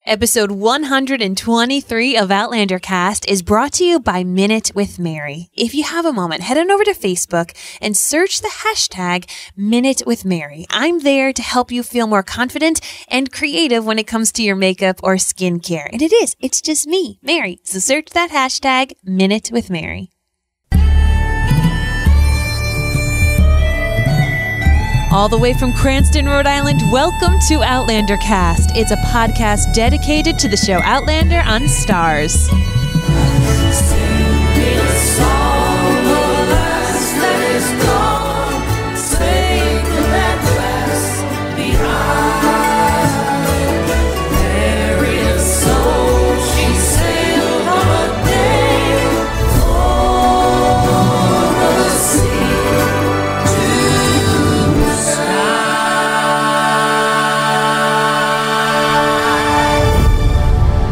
Episode 123 of Outlander Cast is brought to you by Minute with Mary. If you have a moment, head on over to Facebook and search the hashtag Minute with Mary. I'm there to help you feel more confident and creative when it comes to your makeup or skincare. And it's just me, Mary. So search that hashtag Minute with Mary. All the way from Cranston, Rhode Island, welcome to Outlander Cast. It's a podcast dedicated to the show Outlander on Stars.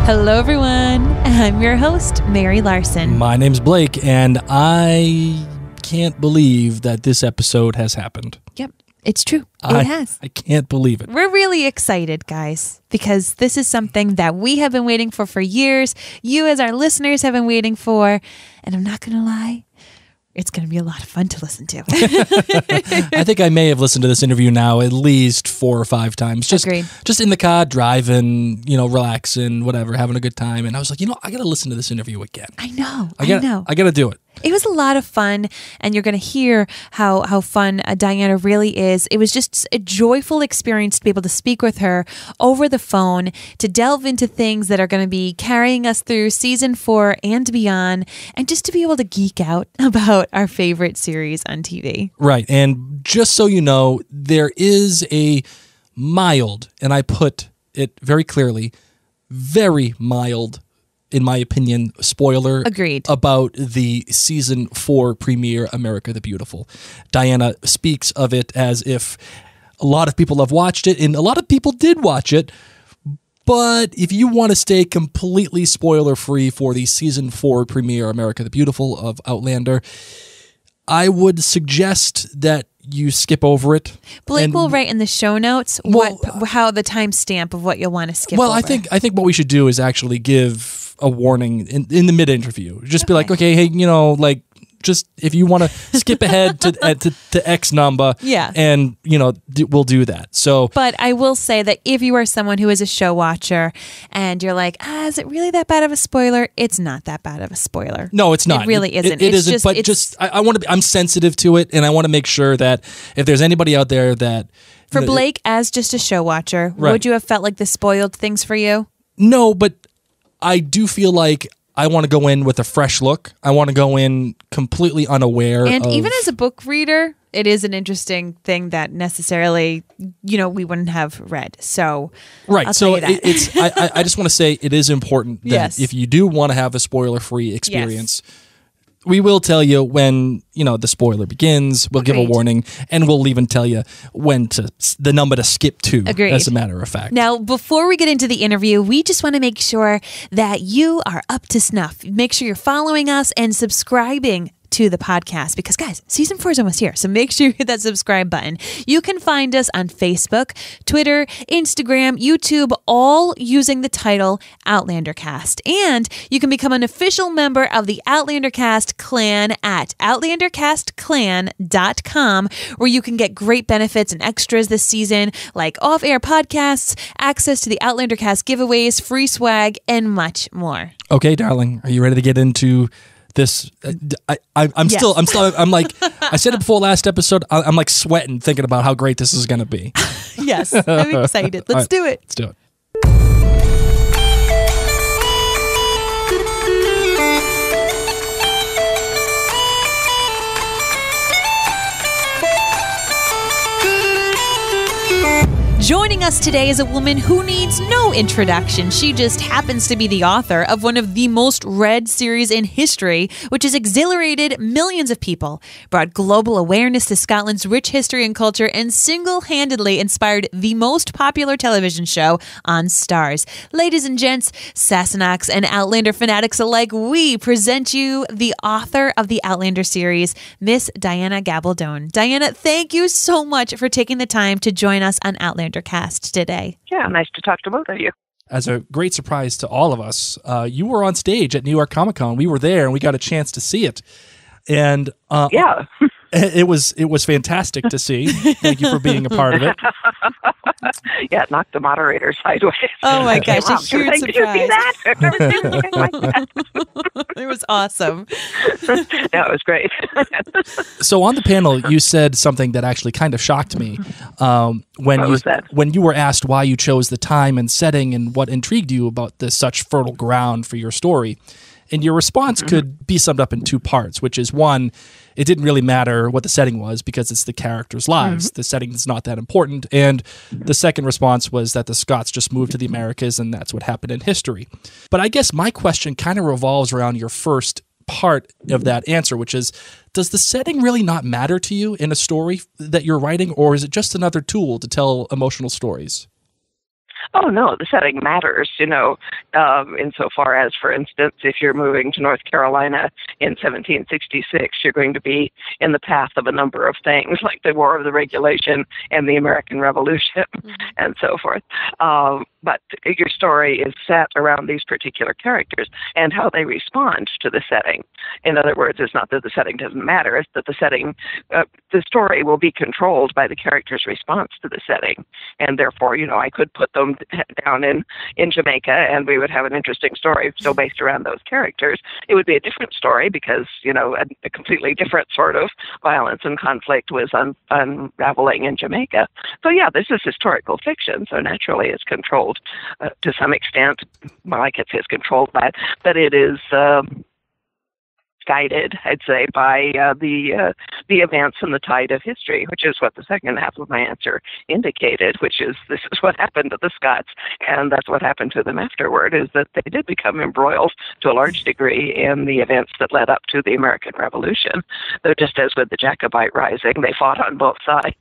Hello, everyone. I'm your host, Mary Larson. My name's Blake, and I can't believe that this episode has happened. Yep, it's true. It has. I can't believe it. We're really excited, guys, because this is something that we have been waiting for years. You, as our listeners, have been waiting for, and I'm not going to lie, it's going to be a lot of fun to listen to. I think I may have listened to this interview now at least 4 or 5 times. Agreed. Just in the car, driving, relaxing, whatever, having a good time. And I was like, I got to listen to this interview again. I know. I got to do it. It was a lot of fun, and you're going to hear how fun Diana really is. It was just a joyful experience to be able to speak with her over the phone, to delve into things that are going to be carrying us through season 4 and beyond, and just to be able to geek out about our favorite series on TV. Right, and just so you know, there is a mild, and I put it very clearly, very mild, in my opinion, spoiler Agreed. About the season 4 premiere, America the Beautiful. Diana speaks of it as if a lot of people have watched it, and a lot of people did watch it, but if you want to stay completely spoiler-free for the season 4 premiere, America the Beautiful of Outlander, I would suggest that you skip over it. Blake will write in the show notes how the timestamp of what you'll want to skip over. I think what we should do is actually give a warning in the mid-interview. Just be like, okay, hey, just if you want to skip ahead to X number, yeah, and we'll do that. So, but I will say that if you are someone who is a show watcher and you're like, is it really that bad of a spoiler? It's not that bad of a spoiler. No, it's not. It really isn't. It isn't. But I want to be. I'm sensitive to it, and I want to make sure that if there's anybody out there that for Blake as just a show watcher, right. Would you have felt like this spoiled things for you? No, but I do feel like I want to go in with a fresh look. I want to go in completely unaware. And even as a book reader, it is an interesting thing that necessarily, we wouldn't have read. So, right. I'll so tell you that. I just want to say it is important that yes. If you do want to have a spoiler-free experience, yes. We will tell you when, the spoiler begins. We'll Agreed. Give a warning, and we'll even tell you the number to skip to, Agreed. As a matter of fact. Now, before we get into the interview, we just want to make sure that you are up to snuff. Make sure you're following us and subscribing to the podcast because, guys, season 4 is almost here. So make sure you hit that subscribe button. You can find us on Facebook, Twitter, Instagram, YouTube, all using the title Outlander Cast. And you can become an official member of the Outlander Cast clan at outlandercastclan.com, where you can get great benefits and extras this season, like off-air podcasts, access to the Outlander Cast giveaways, free swag, and much more. Okay, darling, are you ready to get into this? I'm yes. still, I'm like, I said it before last episode, I'm like sweating thinking about how great this is going to be. Yes, I'm excited. Let's do it. Let's do it. Joining us today is a woman who needs no introduction. She just happens to be the author of one of the most read series in history, which has exhilarated millions of people, brought global awareness to Scotland's rich history and culture, and single-handedly inspired the most popular television show on Stars. Ladies and gents, Sassenachs and Outlander fanatics alike, we present you the author of the Outlander series, Miss Diana Gabaldon. Diana, thank you so much for taking the time to join us on Outlander Cast today. Yeah, nice to talk to both of you. as a great surprise to all of us, you were on stage at New York Comic Con. We were there, and we got a chance to see it. And it was fantastic to see. Thank you for being a part of it. Yeah, it knocked the moderator sideways. Oh my gosh, a huge surprise. Did you see that? I've never seen anything like that. It was awesome. Yeah, it was great. So on the panel, you said something that actually kind of shocked me. When you were asked why you chose the time and setting and what intrigued you about this such fertile ground for your story. And your response could be summed up in two parts, which is one, it didn't really matter what the setting was because it's the characters' lives. The setting is not that important. And the second response was that the Scots just moved to the Americas and that's what happened in history. But I guess my question kind of revolves around your first part of that answer, which is, does the setting really not matter to you in a story that you're writing, or is it just another tool to tell emotional stories? Oh, no, the setting matters, insofar as, for instance, if you're moving to North Carolina in 1766, you're going to be in the path of a number of things, like the War of the Regulation and the American Revolution and so forth. But your story is set around these particular characters and how they respond to the setting. In other words, it's not that the setting doesn't matter, it's that the story will be controlled by the character's response to the setting. And therefore, I could put them down in Jamaica and we would have an interesting story still based around those characters. It would be a different story because, a completely different sort of violence and conflict was unraveling in Jamaica. So yeah, this is historical fiction, so naturally it's controlled to some extent. Well, I could say it's controlled by it, but it is guided, I'd say, by the events and the tide of history, which is what the second half of my answer indicated, which is this is what happened to the Scots, and that's what happened to them afterward, is that they did become embroiled to a large degree in the events that led up to the American Revolution. Though just as with the Jacobite Rising, they fought on both sides.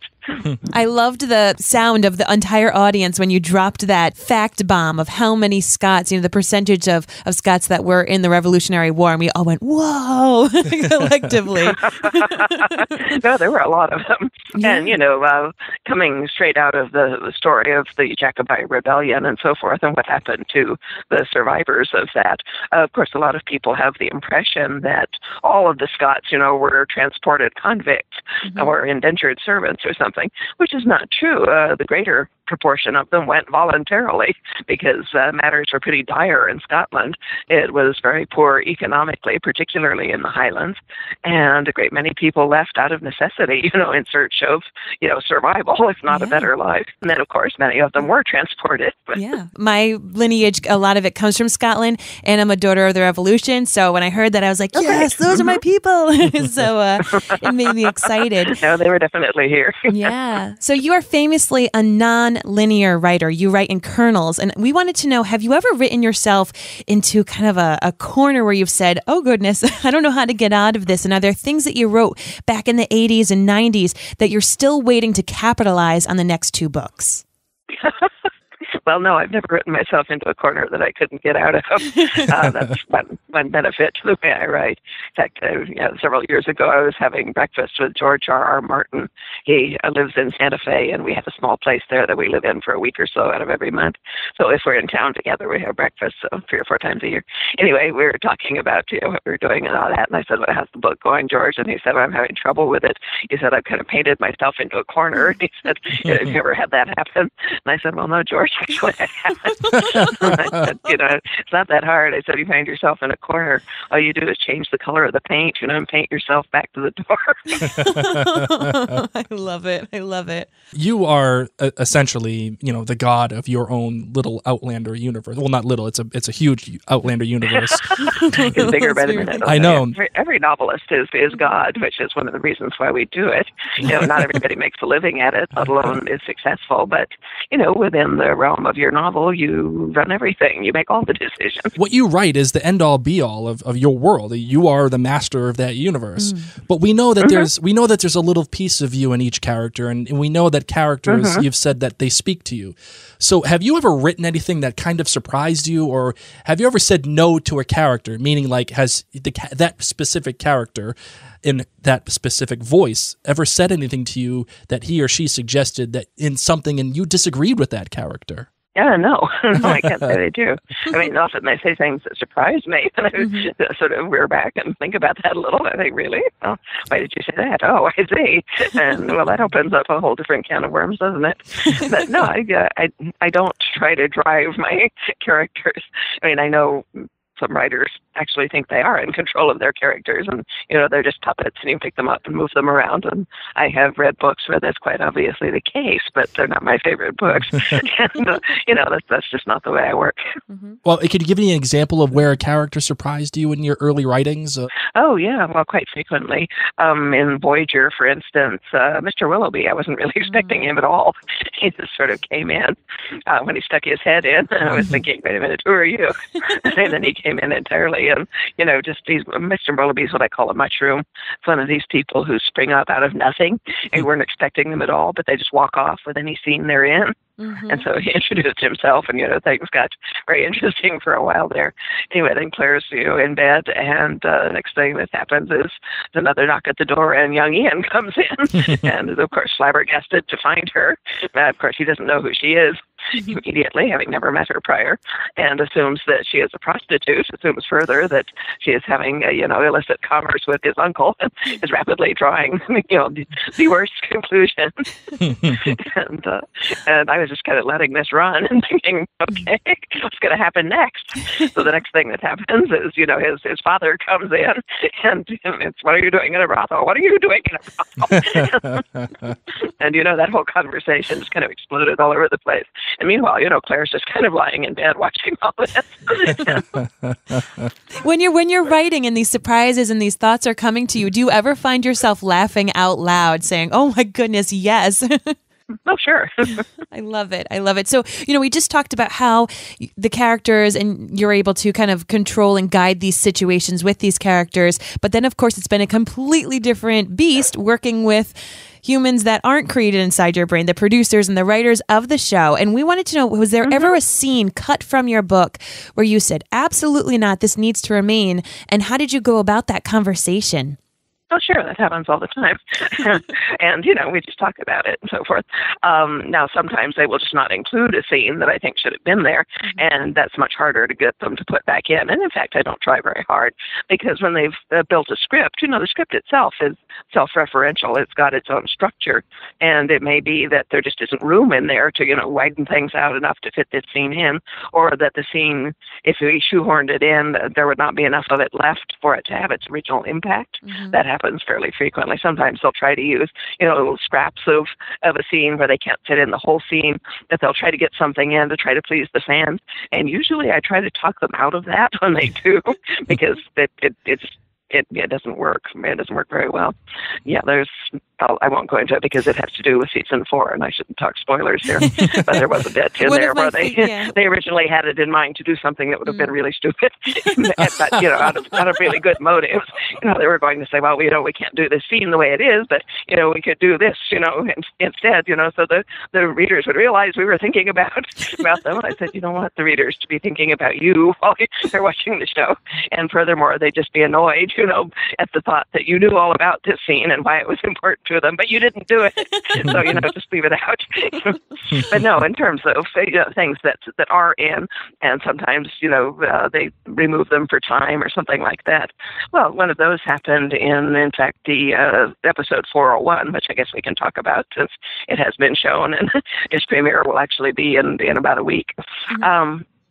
I loved the sound of the entire audience when you dropped that fact bomb of how many Scots, the percentage of Scots that were in the Revolutionary War, and we all went, whoa, collectively. No, there were a lot of them. Yeah. And, coming straight out of the story of the Jacobite Rebellion and so forth and what happened to the survivors of that, of course, a lot of people have the impression that all of the Scots, were transported convicts or indentured servants or something, which is not true. The greater proportion of them went voluntarily because matters were pretty dire in Scotland. It was very poor economically, particularly in the Highlands, and a great many people left out of necessity, in search of, survival, if not a better life. And then, of course, many of them were transported. Yeah. My lineage, a lot of it comes from Scotland, and I'm a daughter of the Revolution. So when I heard that, I was like, yes, those are my people. So it made me excited. No, they were definitely here. Yeah. So you are famously a non-linear writer. You write in kernels. And we wanted to know, have you ever written yourself into kind of a corner where you've said, oh, goodness, I don't know how to get out of this? And are there things that you wrote back in the 80s and 90s that you're still waiting to capitalize on the next two books? Well, no, I've never written myself into a corner that I couldn't get out of. That's one benefit to the way I write. In fact, several years ago, I was having breakfast with George R.R. Martin. He lives in Santa Fe, and we have a small place there that we live in for a week or so out of every month. So if we're in town together, we have breakfast 3 or 4 times a year. Anyway, we were talking about what we were doing and all that, and I said, well, how's the book going, George? And he said, well, I'm having trouble with it. He said, I've kind of painted myself into a corner. And he said, have you ever had that happen? And I said, well, no, George, actually I haven't. I said, it's not that hard. I said, you find yourself in a corner, all you do is change the color of the paint, and paint yourself back to the door. I love it. I love it. You are essentially, the god of your own little Outlander universe. Well, not little. It's a huge Outlander universe. It's bigger by the minute. I know. Every novelist is God, which is one of the reasons why we do it. Not everybody makes a living at it, let alone is successful. But, within the realm of your novel, you run everything. You make all the decisions. What you write is the end-all be-all of your world. You are the master of that universe. But we know that there's a little piece of you in each character, and we know that characters, you've said that they speak to you. So have you ever written anything that kind of surprised you, or have you ever said no to a character, meaning like has that specific character in that specific voice ever said anything to you that he or she suggested that in something and you disagreed with that character? Yeah, no, no, I can't say they do. I mean, often they say things that surprise me, and I sort of rear back and think about that a little. I think, really? Oh, why did you say that? Oh, I see. And well, that opens up a whole different can of worms, doesn't it? But no, I don't try to drive my characters. I mean, I know some writers actually think they are in control of their characters, and they're just puppets, and you pick them up and move them around. And I have read books where that's quite obviously the case, but they're not my favorite books. And that's just not the way I work. Well, could you give me an example of where a character surprised you in your early writings? Oh yeah, well, quite frequently. In Voyager, for instance, Mr. Willoughby, I wasn't really expecting him at all. He just sort of came in when he stuck his head in. I was thinking, wait a minute, who are you? And then he came in entirely. And, Mr. Willoughby's what I call a mushroom. It's one of these people who spring up out of nothing. And you weren't expecting them at all, but they just walk off with any scene they're in. And so he introduced himself, and things got very interesting for a while there. Anyway, then Claire's in bed, and the next thing that happens is another knock at the door, and young Ian comes in, and is of course flabbergasted to find her. Of course, he doesn't know who she is immediately, having never met her prior, and assumes that she is a prostitute. Assumes further that she is having illicit commerce with his uncle, and is rapidly drawing the worst conclusion. And I was just kind of letting this run and thinking, okay, what's going to happen next? So the next thing that happens is, his father comes in, and it's, what are you doing in a brothel? What are you doing in a brothel? And, that whole conversation just kind of exploded all over the place. And meanwhile, Claire's just kind of lying in bed watching all this. When you're writing and these surprises and these thoughts are coming to you, do you ever find yourself laughing out loud saying, oh my goodness, yes? Oh, sure. I love it. I love it. So, we just talked about how the characters and you're able to kind of control and guide these situations with these characters. But then, of course, it's been a completely different beast working with humans that aren't created inside your brain, the producers and the writers of the show. And we wanted to know, was there ever a scene cut from your book where you said, absolutely not, this needs to remain? And how did you go about that conversation? Oh, sure, that happens all the time. And, we just talk about it and so forth. Now, sometimes they will just not include a scene that I think should have been there, and that's much harder to get them to put back in. And, in fact, I don't try very hard, because when they've built a script, the script itself is self-referential. It's got its own structure, and it may be that there just isn't room in there to, widen things out enough to fit this scene in, or that the scene, if we shoehorned it in, there would not be enough of it left for it to have its original impact. That happens fairly frequently. Sometimes they'll try to use, little scraps of a scene where they can't fit in the whole scene, that they'll try to get something in to try to please the fans. And usually I try to talk them out of that when they do, because it doesn't work. It doesn't work very well. Yeah, I won't go into it because it has to do with season 4, and I shouldn't talk spoilers here. But there was a bit in there where they originally had it in mind to do something that would have been really stupid, but out of really good motives. They were going to say, well, we can't do this scene the way it is, but we could do this, instead, so the readers would realize we were thinking about them. And I said, you don't want the readers to be thinking about you while they're watching the show, and furthermore, they'd just be annoyed, at the thought that you knew all about this scene and why it was important to them, but you didn't do it. So, just leave it out. But no, in terms of things that are in, and sometimes, they remove them for time or something like that. Well, one of those happened in fact, the episode 401, which I guess we can talk about since it has been shown, and its premiere will actually be in about a week.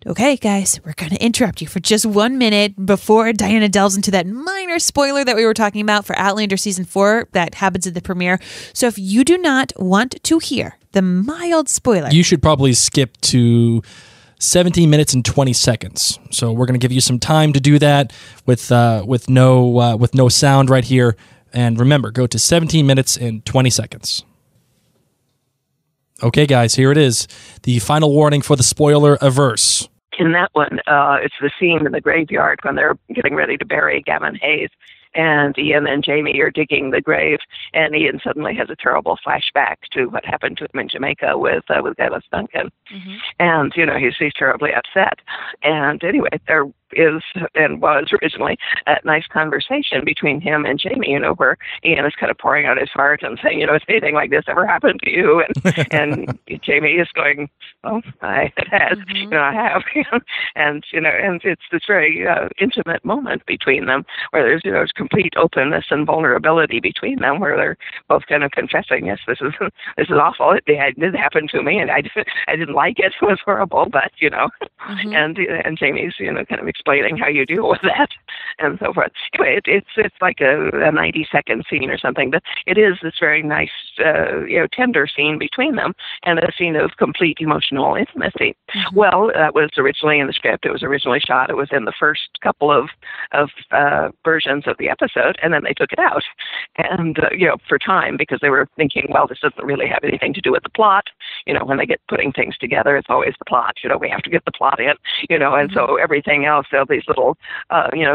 Okay, guys, we're going to interrupt you for just 1 minute before Diana delves into that minor spoiler that we were talking about for Outlander Season 4 that happens at the premiere. So if you do not want to hear the mild spoiler, you should probably skip to 17 minutes and 20 seconds. So we're going to give you some time to do that with no sound right here. And remember, go to 17 minutes and 20 seconds. Okay, guys, here it is. The final warning for the spoiler averse. In that one, it's the scene in the graveyard when they're getting ready to bury Gavin Hayes. And Ian and Jamie are digging the grave, and Ian suddenly has a terrible flashback to what happened to him in Jamaica with Gabaldon Duncan. And, he's terribly upset. And anyway, they're is and was originally a nice conversation between him and Jamie, where Ian is kind of pouring out his heart and saying, has anything like this ever happened to you? And Jamie is going, well, it has, I have. and it's this very intimate moment between them where there's complete openness and vulnerability between them, where they're both kind of confessing, yes, this is awful. It did happen to me, and I didn't like it. It was horrible, but, and Jamie's, kind of explaining how you deal with that and so forth. Anyway, it's like a 90-second scene or something, but it is this very nice, tender scene between them and a scene of complete emotional intimacy. Well, that was originally in the script. It was originally shot. It was in the first couple of versions of the episode, and then they took it out. And, for time, because they were thinking, well, this doesn't really have anything to do with the plot. When they get putting things together, it's always the plot. We have to get the plot in, and so everything else, these little,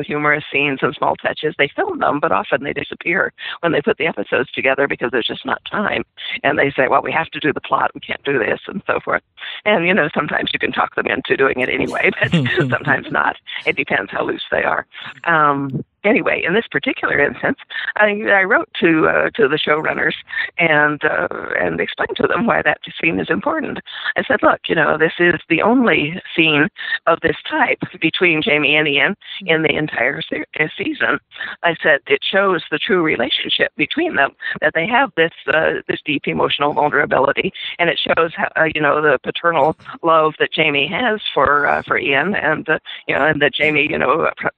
humorous scenes and small touches, they film them, but often they disappear when they put the episodes together because there's just not time. And they say, well, we have to do the plot. We can't do this and so forth. And, sometimes you can talk them into doing it anyway, but sometimes not. It depends how loose they are. Anyway, in this particular instance, I wrote to the showrunners and explained to them why that scene is important. I said, look, this is the only scene of this type between Jamie and Ian in the entire season. I said it shows the true relationship between them, that they have this deep emotional vulnerability, and it shows how, the paternal love that Jamie has for Ian, and that Jamie,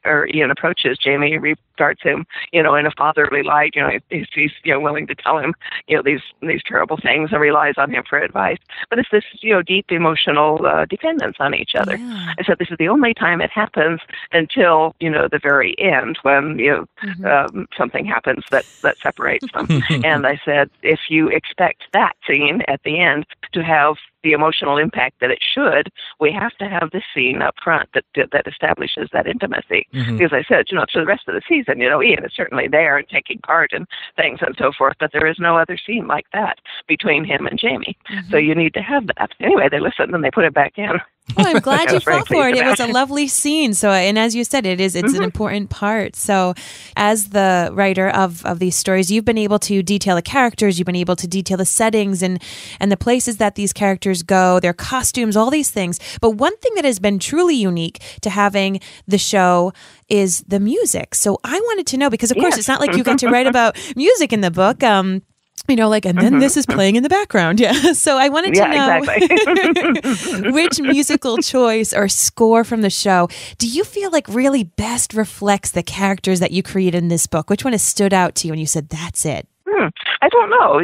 or Ian approaches Jamie, regards him, in a fatherly light. He's willing to tell him, these terrible things and relies on him for advice. But it's this, deep emotional dependence on each other. Yeah. I said this is the only time it happens until, the very end when, something happens that separates them. And I said, if you expect that scene at the end to have the emotional impact that it should, we have to have this scene up front that establishes that intimacy. Because I said, through the rest of the season, Ian is certainly there and taking part in things and so forth, but there is no other scene like that between him and Jamie. So you need to have that. Anyway, they listened and they put it back in. Well, I'm glad you fought for it. It was a lovely scene. So, and as you said, it's an important part. So as the writer of these stories, you've been able to detail the characters, you've been able to detail the settings and the places that these characters go, their costumes, all these things. But one thing that has been truly unique to having the show is the music. So I wanted to know, because of course it's not like you get to write about music in the book. And then this is playing in the background. Yeah. So I wanted to know exactly. Which musical choice or score from the show do you feel like really best reflects the characters that you created in this book? Which one has stood out to you and you said, that's it? I don't know.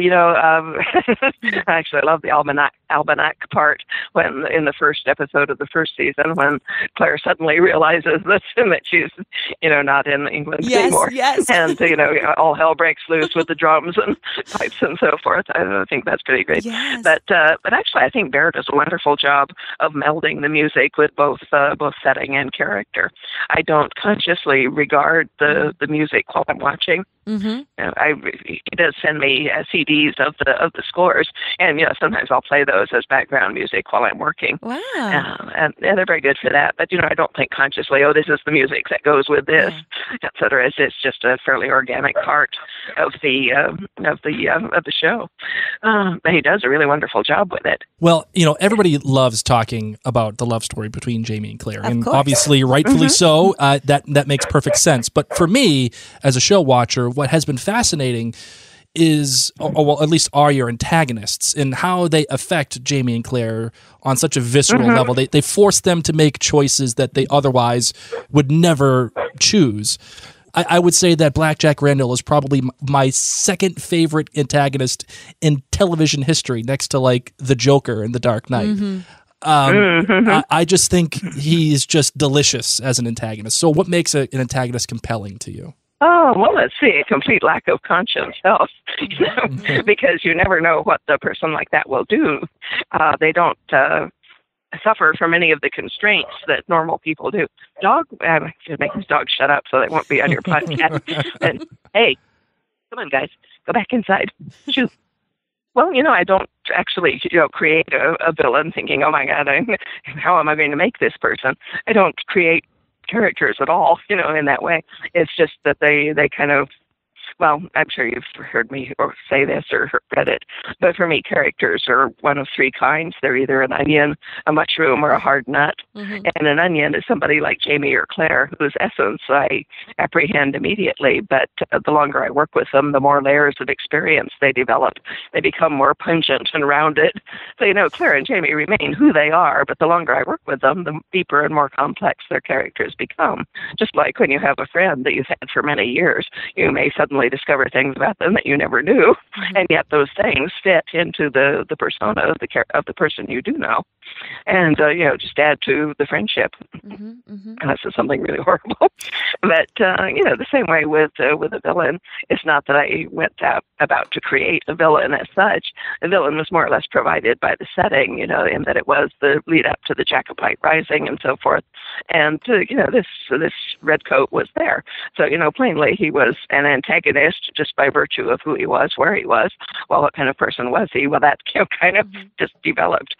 Actually, I love the almanac part when in the first episode of the first season when Claire suddenly realizes that she's, not in England anymore. Yes. And, all hell breaks loose with the drums and pipes and so forth. I think that's pretty great. Yes. But actually, I think Bear does a wonderful job of melding the music with both setting and character. I don't consciously regard the music while I'm watching. He does send me CDs of the scores, and sometimes I'll play those as background music while I'm working. Wow! And they're very good for that. But I don't think consciously, this is the music that goes with this, etc. It's just a fairly organic part of the show. But he does a really wonderful job with it. Well, everybody loves talking about the love story between Jamie and Claire, and course. Obviously, rightfully so. That makes perfect sense. But for me, as a show watcher, what has been fascinating is, or at least are your antagonists and how they affect Jamie and Claire on such a visceral level. They force them to make choices that they otherwise would never choose. I would say that Blackjack Randall is probably my second favorite antagonist in television history, next to like the Joker in The Dark Knight. I just think he's just delicious as an antagonist. So what makes an antagonist compelling to you? Oh, well, let's see, a complete lack of conscience health, because you never know what the person like that will do. They don't suffer from any of the constraints that normal people do. I should make this dog shut up so they won't be on your podcast. And, hey, come on, guys, go back inside. Shoot. Well, I don't actually, create a villain thinking, oh, my God, how am I going to make this person? I don't create characters at all, in that way. It's just that they kind of, well, I'm sure you've heard me or say this or read it, but for me, characters are one of three kinds. They're either an onion, a mushroom, or a hard nut. Mm-hmm. And an onion is somebody like Jamie or Claire, whose essence I apprehend immediately, but the longer I work with them, the more layers of experience they develop. They become more pungent and rounded. So, Claire and Jamie remain who they are, but the longer I work with them, the deeper and more complex their characters become. Just like when you have a friend that you've had for many years, you may suddenly discover things about them that you never knew, and yet those things fit into the persona of the person you do know, and just add to the friendship. This is something really horrible, but the same way with a villain. It's not that I went about to create a villain as such. The villain was more or less provided by the setting, in that it was the lead up to the Jacobite Rising and so forth, and this redcoat was there. So plainly he was an antagonist just by virtue of who he was, where he was. Well, what kind of person was he? Well, that kind of just developed.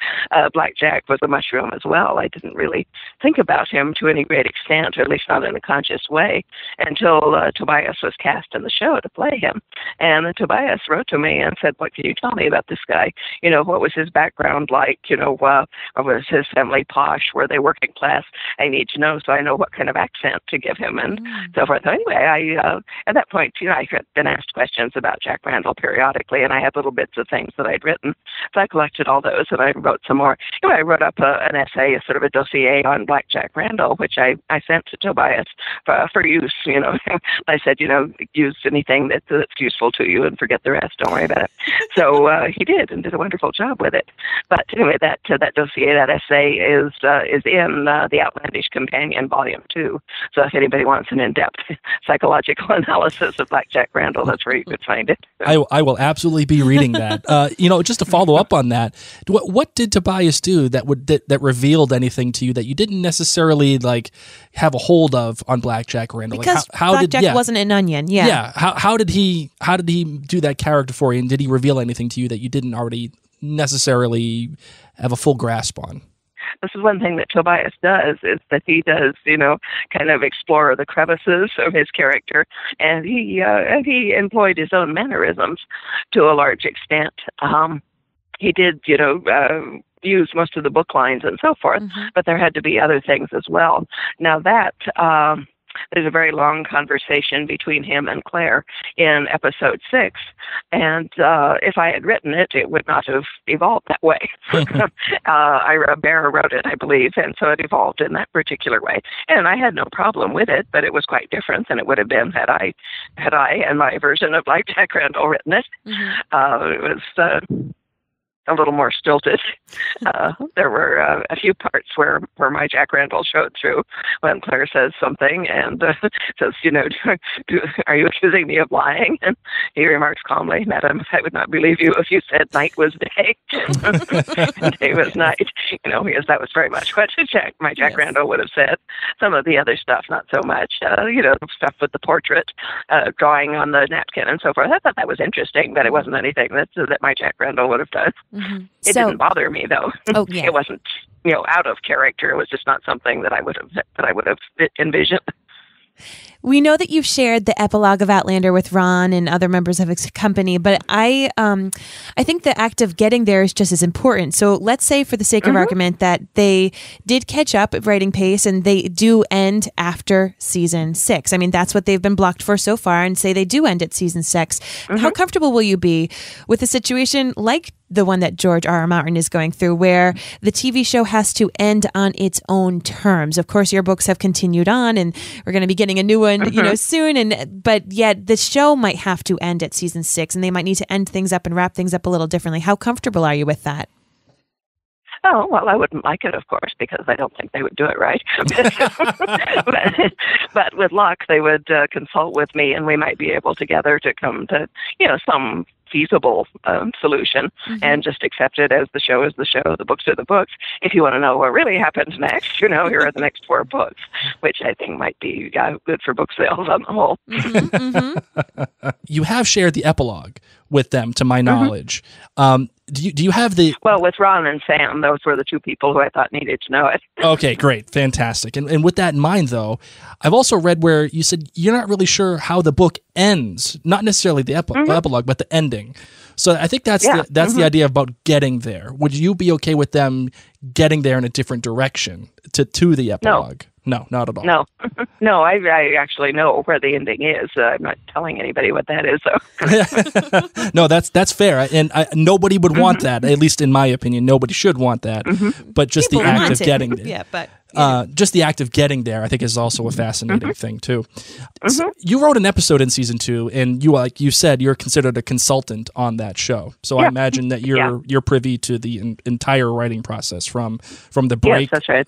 Blackjack was a mushroom as well. I didn't really think about him to any great extent, or at least not in a conscious way, until Tobias was cast in the show to play him. And Tobias wrote to me and said, "What can you tell me about this guy? What was his background like? Was his family posh? Were they working class? I need to know so I know what kind of accent to give him," and so forth. So anyway, at that point, I had been asked questions about Jack Randall periodically, and I had little bits of things that I'd written. So I collected all those, and I wrote some more. I wrote up an essay, a sort of a dossier on Black Jack Randall, which I sent to Tobias for use. I said, use anything that's useful to you and forget the rest. Don't worry about it. So he did, and did a wonderful job with it. But anyway, that dossier, that essay is in the Outlandish Companion, Volume 2. So if anybody wants an in-depth psychological analysis of Black Jack Randall, that's where you could find it. I will absolutely be reading that. Just to follow up on that, what did Tobias do that revealed anything to you that you didn't necessarily have a hold of on Black Jack Randall? Because Blackjack wasn't an onion. Yeah. Yeah. How did he do that character for you, and did he reveal anything to you that you didn't already necessarily have a full grasp on? This is one thing that Tobias does, is that he does, kind of explore the crevices of his character, and he employed his own mannerisms to a large extent. He did, use most of the book lines and so forth, but there had to be other things as well. Now that there's a very long conversation between him and Claire in episode 6, and if I had written it, it would not have evolved that way. Ira Bear wrote it, I believe, and so it evolved in that particular way. And I had no problem with it, but it was quite different than it would have been had I and my version of Black Jack Randall written it. It was a little more stilted. There were a few parts where my Jack Randall showed through when Claire says something and says, are you accusing me of lying? And he remarks calmly, "Madam, I would not believe you if you said night was day and day was night." Because that was very much what my Jack Randall would have said. Some of the other stuff, not so much. Stuff with the portrait, drawing on the napkin and so forth. I thought that was interesting, but it wasn't anything that my Jack Randall would have done. It didn't bother me, though. Oh, yeah. It wasn't, out of character. It was just not something that I would have envisioned. We know that you've shared the epilogue of Outlander with Ron and other members of his company, but I think the act of getting there is just as important. So let's say, for the sake of argument, that they did catch up at writing pace and they do end after season 6. I mean, that's what they've been blocked for so far, and say they do end at season 6. How comfortable will you be with a situation like the one that George R.R. Martin is going through, where the TV show has to end on its own terms? Of course, your books have continued on, and we're going to be getting a new one, soon. But yet, the show might have to end at season 6, and they might need to end things up and wrap things up a little differently. How comfortable are you with that? Oh, well, I wouldn't like it, of course, because I don't think they would do it right. but with luck, they would consult with me, and we might be able together to come to, some feasible solution, and just accept it as the show is the show, the books are the books. If you want to know what really happens next, here are the next 4 books, which I think might be good for book sales on the whole. You have shared the epilogue with them, to my knowledge. Do you have the... Well, with Ron and Sam, those were the two people who I thought needed to know it. Okay, great. Fantastic. And with that in mind, though, I've also read where you said you're not really sure how the book ends, not necessarily the epilogue, but the ending. So I think that's the idea about getting there. Would you be okay with them getting there in a different direction to the epilogue? No, not at all. No, no, I actually know where the ending is. I'm not telling anybody what that is, though. No, that's fair, and nobody would want that. At least in my opinion, nobody should want that. But just People the act want of it. getting there. Yeah, but just the act of getting there, I think, is also a fascinating thing too. So you wrote an episode in season 2, and like you said, you're considered a consultant on that show. So I imagine that you're privy to the entire writing process from the break. Yes, that's right.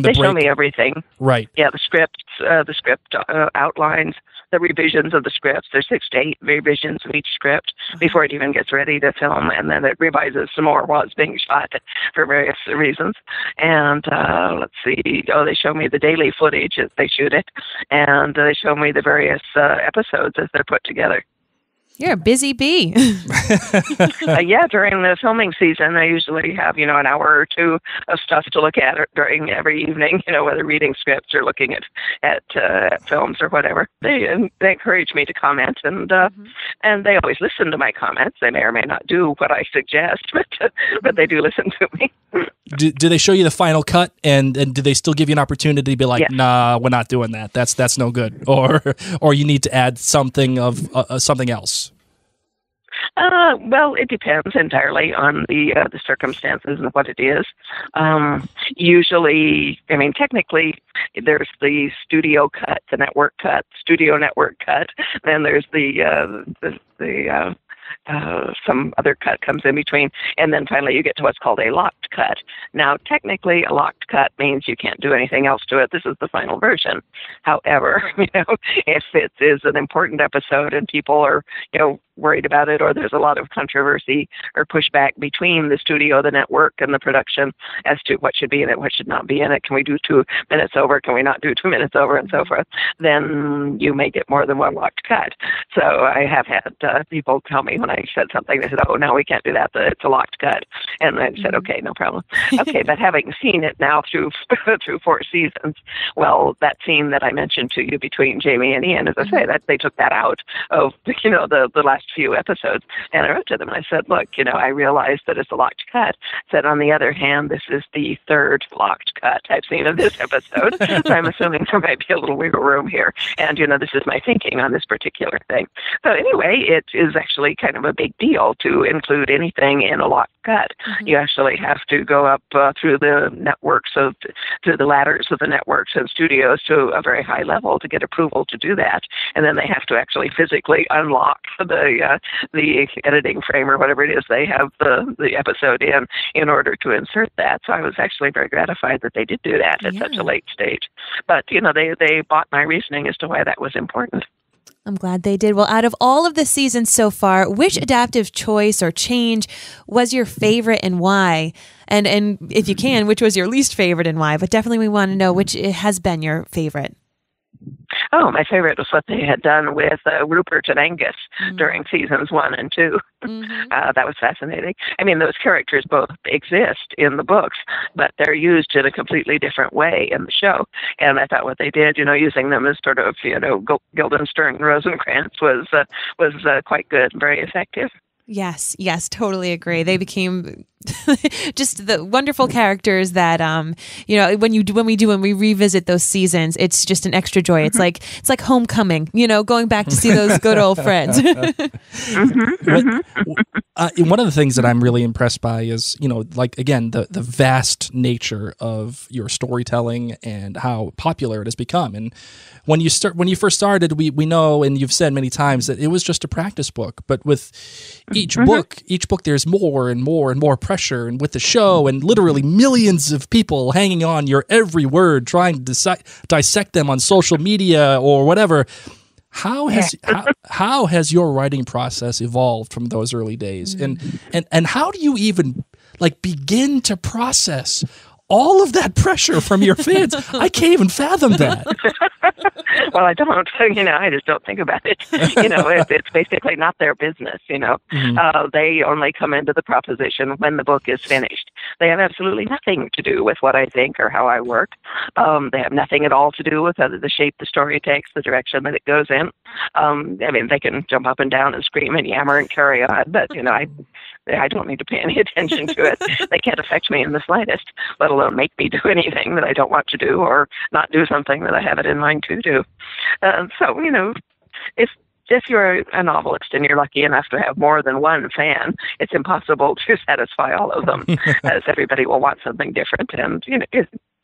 They show me everything. Right. Yeah, the script outlines, the revisions of the scripts. There's 6 to 8 revisions of each script before it even gets ready to film, and then it revises some more while it's being shot for various reasons. And let's see. Oh, they show me the daily footage as they shoot it, and they show me the various episodes as they're put together. you're a busy bee. During the filming season, I usually have, an hour or two of stuff to look at during every evening, whether reading scripts or looking at films or whatever. They encourage me to comment, and they always listen to my comments. They may or may not do what I suggest, but they do listen to me. Do they show you the final cut, and do they still give you an opportunity to be like, nah, we're not doing that. That's no good, or you need to add something of something else? Well, it depends entirely on the circumstances and what it is. Usually, technically, there's the studio cut, the network cut, studio network cut. Then there's the some other cut comes in between, and then finally you get to what's called a locked cut. Now, technically, a locked cut means you can't do anything else to it. This is the final version. However, if it is an important episode and people are, worried about it, or there's a lot of controversy or pushback between the studio, the network, and the production as to what should be in it, what should not be in it. Can we do 2 minutes over? Can we not do 2 minutes over? And so forth. Then you may get more than one locked cut. So I have had people tell me when I said something, they said, "Oh, no, we can't do that. It's a locked cut." And I said, "Okay, no problem." Okay, but having seen it now through 4 seasons, well, that scene that I mentioned to you between Jamie and Ian, as I say, that they took that out of the last few episodes, and I wrote to them and I said, "Look, I realize that it's a locked cut." I said, "On the other hand, this is the 3rd locked cut I've seen of this episode, so I'm assuming there might be a little wiggle room here, and this is my thinking on this particular thing." So anyway, it is actually kind of a big deal to include anything in a locked cut. You actually have to go up through the networks through the ladders of the networks and studios to a very high level to get approval to do that, and then they have to actually physically unlock the editing frame or whatever it is they have the episode in order to insert that. So I was actually very gratified that they did do that at such a late stage. But they bought my reasoning as to why that was important. I'm glad they did. Well, out of all of the seasons so far, which adaptive choice or change was your favorite and why? And if you can, which was your least favorite and why? But definitely we want to know which has been your favorite. Oh, my favorite was what they had done with Rupert and Angus during seasons 1 and 2. That was fascinating. Those characters both exist in the books, but they're used in a completely different way in the show. And I thought what they did, using them as sort of, Guildenstern and Rosencrantz was quite good and very effective. Yes, totally agree. They became just the wonderful characters that when we revisit those seasons, it's just an extra joy. It's like homecoming, going back to see those good old friends. One of the things that I'm really impressed by is, again, the vast nature of your storytelling and how popular it has become. And when you first started, we know, and you've said many times, that it was just a practice book. But with each book, there's more and more and more pressure. And with the show, and literally millions of people hanging on your every word, trying to dissect them on social media or whatever. How has your writing process evolved from those early days? And how do you even begin to process all of that pressure from your fans? I can't even fathom that. Well, I don't. I just don't think about it. It's basically not their business. They only come into the proposition when the book is finished. They have absolutely nothing to do with what I think or how I work. They have nothing at all to do with the shape the story takes, the direction that it goes in. They can jump up and down and scream and yammer and carry on, but I don't need to pay any attention to it. They can't affect me in the slightest, let alone make me do anything that I don't want to do or not do something that I have it in mind to do. If you're a novelist and you're lucky enough to have more than one fan, it's impossible to satisfy all of them, as everybody will want something different, and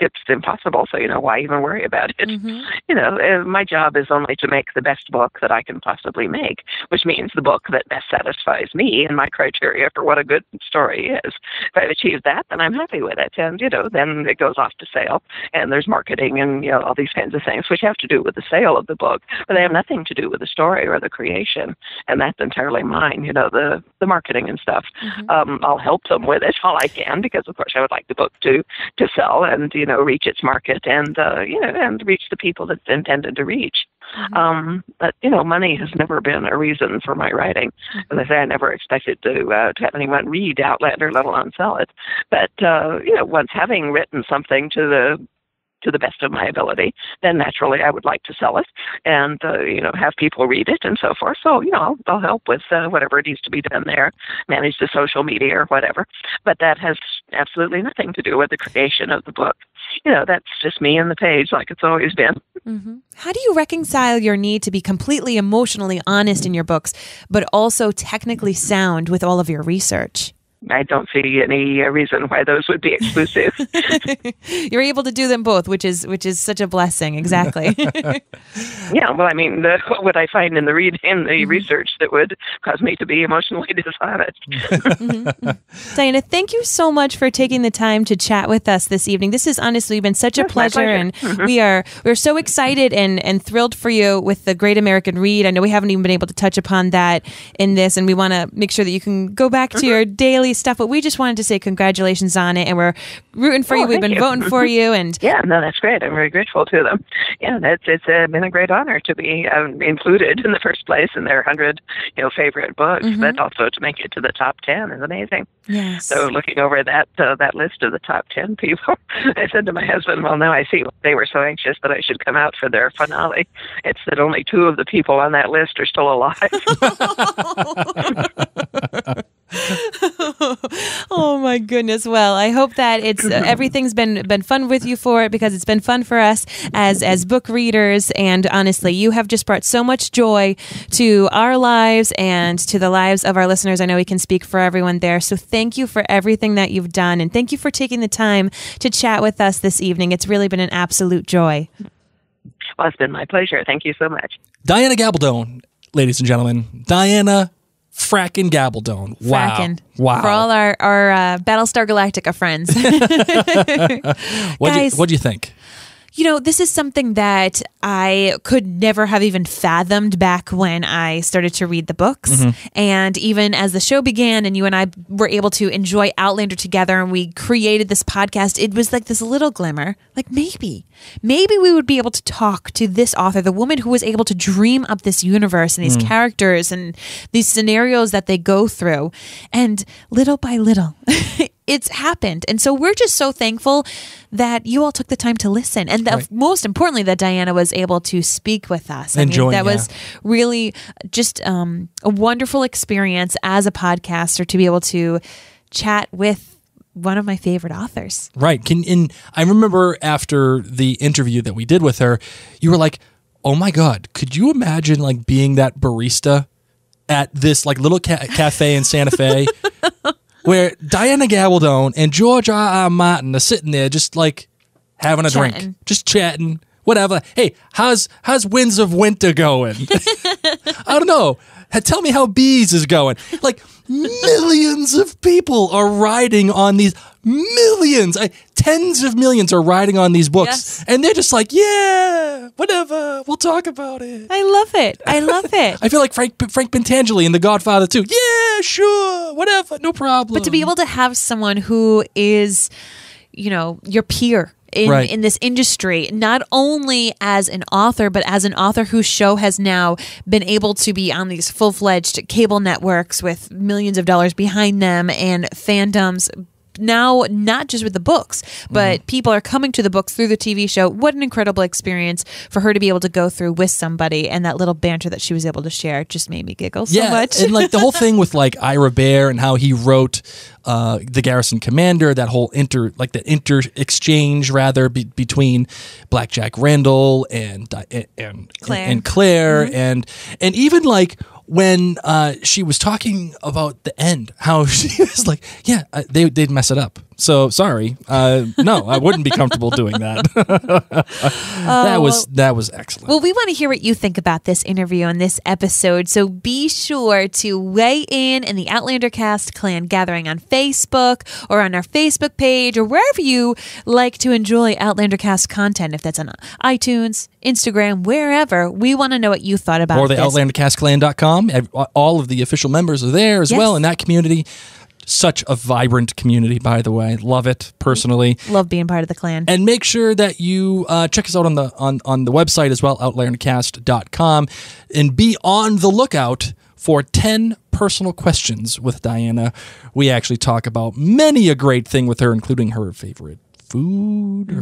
it's impossible. So why even worry about it? My job is only to make the best book that I can possibly make, which means the book that best satisfies me and my criteria for what a good story is. If I've achieved that, then I'm happy with it, and then it goes off to sale, and there's marketing and all these kinds of things which have to do with the sale of the book, but they have nothing to do with the story or the creation, and that's entirely mine. The marketing and stuff. I'll help them with it all I can, because of course I would like the book to sell and reach its market and reach the people that's intended to reach. But money has never been a reason for my writing. As I say, I never expected to have anyone read Outlander, let alone sell it. But once having written something to the best of my ability, then naturally I would like to sell it and, have people read it and so forth. So, I'll help with whatever needs to be done there, manage the social media or whatever. But that has absolutely nothing to do with the creation of the book. That's just me and the page, like it's always been. How do you reconcile your need to be completely emotionally honest in your books, but also technically sound with all of your research? I don't see any reason why those would be exclusive. You're able to do them both, which is such a blessing. Exactly. Yeah, well, what would I find in the research that would cause me to be emotionally dishonest? Diana, thank you so much for taking the time to chat with us this evening. This has honestly been such a pleasure, and we're so excited and thrilled for you with the Great American Read. I know we haven't even been able to touch upon that in this, and we want to make sure that you can go back to your daily stuff, but we just wanted to say congratulations on it, and we're rooting for you. We've been voting for you, and that's great. I'm very grateful to them. It's been a great honor to be included in the first place in their 100 favorite books, but also to make it to the top 10 is amazing. Yes. So looking over that list of the top 10 people, I said to my husband, well, now I see why they were so anxious that I should come out for their finale. It's that only 2 of the people on that list are still alive. Oh my goodness. Well, I hope that it's everything's been fun with you for it, because it's been fun for us as book readers, and honestly, you have just brought so much joy to our lives and to the lives of our listeners. I know we can speak for everyone there. So thank you for everything that you've done, and thank you for taking the time to chat with us this evening. It's really been an absolute joy. Well, it's been my pleasure. Thank you so much. Diana Gabaldon, ladies and gentlemen. Diana frackin' Gabaldon. Wow. Wow. For all our Battlestar Galactica friends. What'd you think? This is something that I could never have even fathomed back when I started to read the books. And even as the show began and you and I were able to enjoy Outlander together and we created this podcast, it was like this little glimmer, like maybe we would be able to talk to this author, the woman who was able to dream up this universe and these characters and these scenarios that they go through. And little by little, it's happened. And so we're just so thankful that you all took the time to listen. And most importantly, that Diana was able to speak with us. That was really just a wonderful experience as a podcaster to be able to chat with one of my favorite authors. Right. And I remember after the interview that we did with her, you were like, oh my God, could you imagine being that barista at this little cafe in Santa Fe? Where Diana Gabaldon and George R. Martin are sitting there just having a drink, just chatting, whatever. Hey, how's Winds of Winter going? I don't know. Tell me how Bees is going. Millions of people are riding on these millions, tens of millions are riding on these books, and they're just yeah, whatever. We'll talk about it. I love it. I feel like Frank Pentangeli in The Godfather too. Yeah, sure, whatever, no problem. But to be able to have someone who is, your peer in this industry, not only as an author, but as an author whose show has now been able to be on these full-fledged cable networks with millions of dollars behind them and fandoms. Now, not just with the books, but people are coming to the books through the TV show. What an incredible experience for her to be able to go through with somebody, and that little banter that she was able to share just made me giggle so much. And like the whole thing with like Ira Bear and how he wrote the Garrison Commander, that whole inter exchange between Blackjack Randall and Claire, and even like when she was talking about the end, how she was like, they'd mess it up. So sorry. No, I wouldn't be comfortable doing that. That was excellent. Well, we want to hear what you think about this interview and this episode. So be sure to weigh in the Outlander Cast Clan gathering on Facebook or on our Facebook page or wherever you like to enjoy Outlander Cast content. If that's on iTunes, Instagram, wherever, we want to know what you thought about or the this. OutlanderCastClan.com. All of the official members are there as well in that community. Such a vibrant community, by the way. Love it personally. Love being part of the clan. And make sure that you check us out on the website as well, outlandercast.com, and be on the lookout for 10 personal questions with Diana. We actually talk about many a great thing with her, including her favorite food,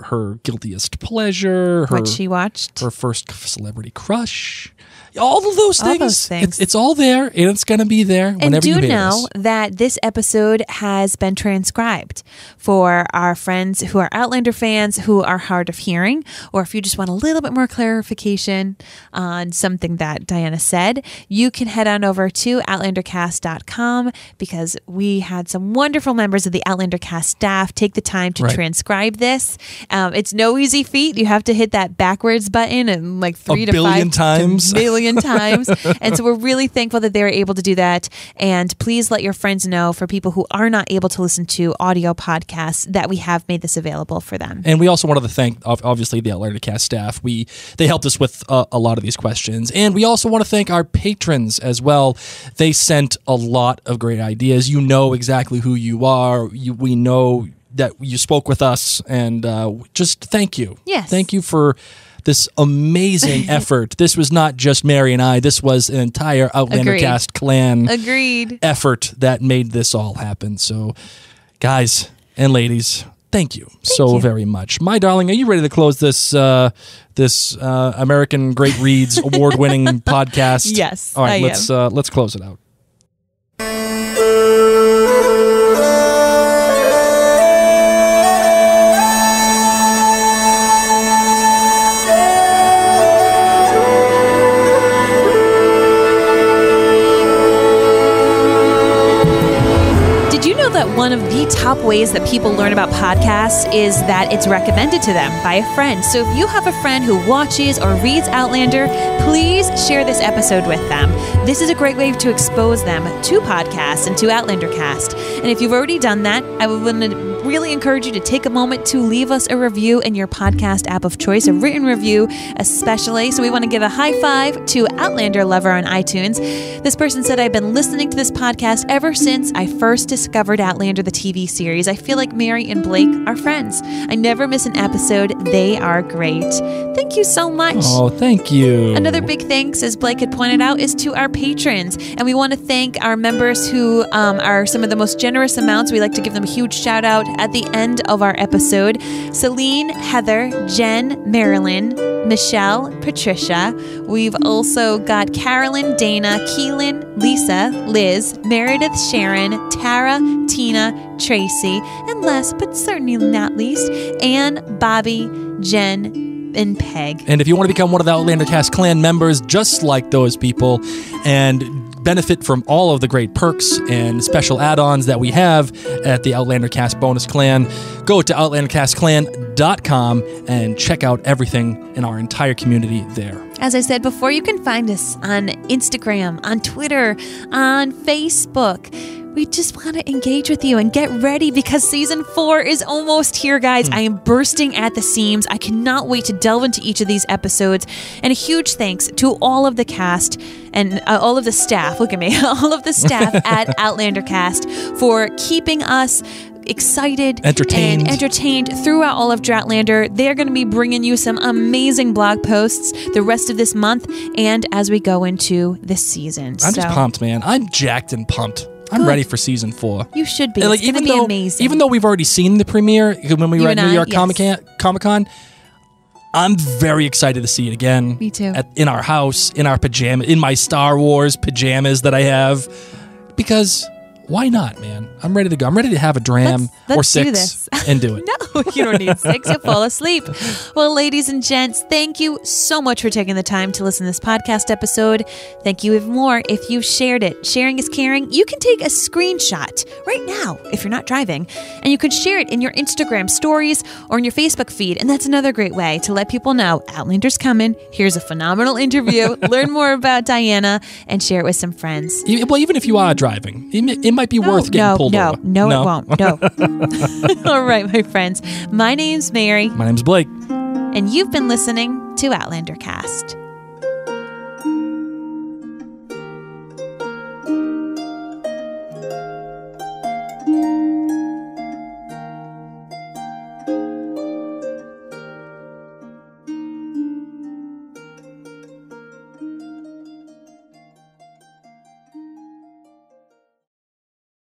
her guiltiest pleasure, what she watched, her first celebrity crush. All of those things. It's all there, and it's going to be there whenever you hear know us. that this episode has been transcribed for our friends who are Outlander fans who are hard of hearing, or if you just want a little bit more clarification on something that Diana said, you can head on over to outlandercast.com because we had some wonderful members of the Outlander Cast staff take the time to transcribe this. It's no easy feat. You have to hit that backwards button and like 3 to 5 times. Times. And so we're really thankful that they were able to do that. And please let your friends know, for people who are not able to listen to audio podcasts, that we have made this available for them. And we also wanted to thank, obviously, the Outlander Cast staff. They helped us with a lot of these questions. And we also want to thank our patrons as well. They sent a lot of great ideas. You know exactly who you are. We know that you spoke with us. And just thank you. Yes. Thank you for this amazing effort. This was not just Mary and I. This was an entire Outlander Cast Clan effort that made this all happen. So, guys and ladies, thank you so very much. My darling, are you ready to close this American Great Reads award-winning podcast? Yes, all right, let's close it out. That one of the top ways that people learn about podcasts is that it's recommended to them by a friend. So if you have a friend who watches or reads Outlander, please share this episode with them. This is a great way to expose them to podcasts and to Outlander Cast. And if you've already done that, I would really encourage you to take a moment to leave us a review in your podcast app of choice, a written review especially. So we want to give a high five to Outlander Lover on iTunes. This person said, I've been listening to this podcast ever since I first discovered Outlander, the TV series. I feel like Mary and Blake are friends. I never miss an episode. They are great. Thank you so much. Oh, thank you. Another big thanks, as Blake had pointed out, is to our patrons. And we want to thank our members who are some of the most generous amounts. We like to give them a huge shout out at the end of our episode. Celine, Heather, Jen, Marilyn, Michelle, Patricia. We've also got Carolyn, Dana, Keelan, Lisa, Liz, Meredith, Sharon, Tara, Tina, Tracy, and last but certainly not least, Anne, Bobby, Jen, and Peg. And if you want to become one of the Outlander Cast Clan members, just like those people, and benefit from all of the great perks and special add-ons that we have at the Outlander Cast Bonus Clan, go to outlandercastclan.com and check out everything in our entire community there. As I said before, you can find us on Instagram, on Twitter, on Facebook. We just want to engage with you and get ready because season 4 is almost here, guys. I am bursting at the seams. I cannot wait to delve into each of these episodes. And a huge thanks to all of the cast and all of the staff. Look at me. All of the staff at Outlander Cast for keeping us excited Entertained. and entertained throughout all of Dratlander. They're going to be bringing you some amazing blog posts the rest of this month and as we go into this season. I'm just pumped, man. I'm jacked and pumped. I'm Good. ready for season 4. You should be. And, It's going to be amazing. Even though we've already seen the premiere when we were at New York Comic-Con, I'm very excited to see it again. Me too. In our house, in our pajamas, in my Star Wars pajamas that I have. Because why not, man? I'm ready to go. I'm ready to have a dram or Let's 6 do this. and do it. No, you don't need 6. You'll fall asleep. Well, ladies and gents, thank you so much for taking the time to listen to this podcast episode. Thank you even more if you've shared it. Sharing is caring. You can take a screenshot right now if you're not driving, and you can share it in your Instagram stories or in your Facebook feed. And that's another great way to let people know Outlander's coming. Here's a phenomenal interview. Learn more about Diana and share it with some friends. Well, even if you are driving, it might be worth getting pulled over. No, it won't. No. All right, my friends. My name's Mary. My name's Blake. And you've been listening to Outlander Cast.